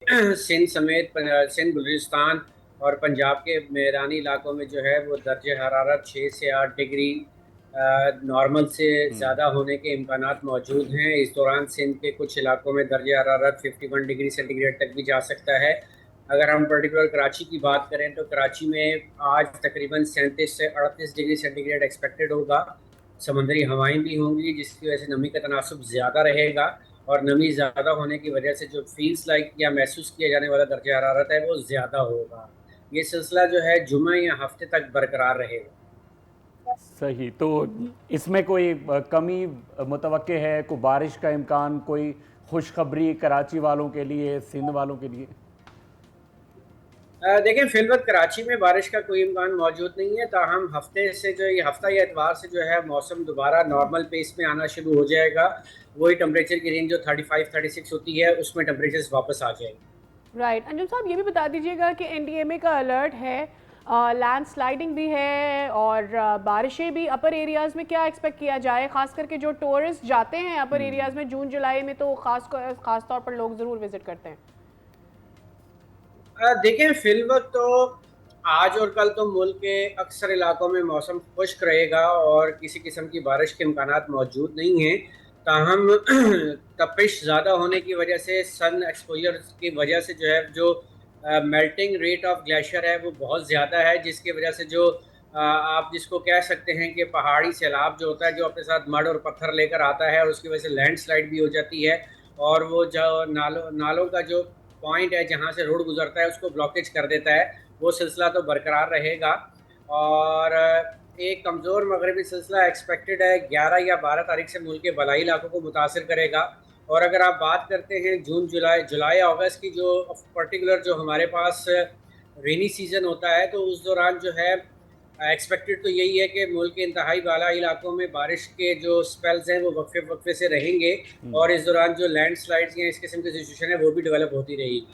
सिंध समेत सिंध बलूचिस्तान और पंजाब के मैदानी इलाकों में जो है वो दर्ज हरारत 6 से 8 डिग्री नॉर्मल से ज़्यादा होने के इम्कानात मौजूद हैं। इस दौरान सिंध के कुछ इलाकों में दर्ज हरारत 51 डिग्री सेंटीग्रेड तक भी जा सकता है। अगर हम पर्टिकुलर कराची की बात करें तो कराची में आज तकरीबन 37 से 38 डिग्री सेंटीग्रेड एक्सपेक्टेड होगा। समुद्री हवाएं भी होंगी जिसकी वजह से नमी का तनासुब ज़्यादा रहेगा, और नमी ज़्यादा होने की वजह से जो फील्स लाइक या महसूस किया जाने वाला दर्जा हरारत है वो ज़्यादा होगा। ये सिलसिला जो है जुमे या हफ्ते तक बरकरार रहेगा। सही। तो इसमें कोई कमी मुतवक्के है, कोई बारिश का इम्कान, कोई खुशखबरी कराची वालों के लिए, सिंध वालों के लिए? देखिए फिलवत कराची में बारिश का कोई इम्कान मौजूद नहीं है, ताहम हफ्ते से जो ये हफ्ता या एतवार से जो है मौसम दोबारा नॉर्मल पेस में आना शुरू हो जाएगा। वही टेम्परेचर की रेंज जो 35-36 होती है उसमें टेम्परेचर वापस आ जाएंगे। राइट। अंजुम साहब, ये भी बता दीजिएगा कि एनडीएमए का अलर्ट है, लैंड स्लाइडिंग भी है और बारिशें भी अपर एरियाज़ में, क्या एक्सपेक्ट किया जाए? खास करके जो टूरिस्ट जाते हैं अपर एरियाज़ में जून जुलाई में, तो खास तौर पर लोग ज़रूर विजिट करते हैं। देखें फिल वक्त तो आज और कल तो मुल्क के अक्सर इलाकों में मौसम खुश्क रहेगा और किसी किस्म की बारिश के इम्कानात मौजूद नहीं हैं। ताहम तपिश ज़्यादा होने की वजह से, सन एक्सपोजर की वजह से जो है जो मेल्टिंग रेट ऑफ ग्लेशियर है वो बहुत ज़्यादा है, जिसकी वजह से जो आप जिसको कह सकते हैं कि पहाड़ी सैलाब जो होता है, जो अपने साथ मड और पत्थर लेकर आता है और उसकी वजह से लैंडस्लाइड भी हो जाती है। और वो जो नालों नालों का जो पॉइंट है जहाँ से रोड गुजरता है उसको ब्लॉकेज कर देता है। वो सिलसिला तो बरकरार रहेगा। और एक कमज़ोर मगरबी सिलसिला एक्सपेक्टेड है 11 या 12 तारीख से मुल्क के बलाई इलाकों को मुतासर करेगा। और अगर आप बात करते हैं जून जुलाई जुलाई अगस्त की, जो पर्टिकुलर जो हमारे पास रेनी सीज़न होता है, तो उस दौरान जो है एक्सपेक्टेड तो यही है कि मुल्क के इंतहाई बाला इलाकों में बारिश के जो स्पेल्स हैं वो वक्फे वक्फे से रहेंगे, और इस दौरान जो लैंड स्लाइड्स या इस किस्म की सिचुएशन है वो भी डेवलप होती रहेगी।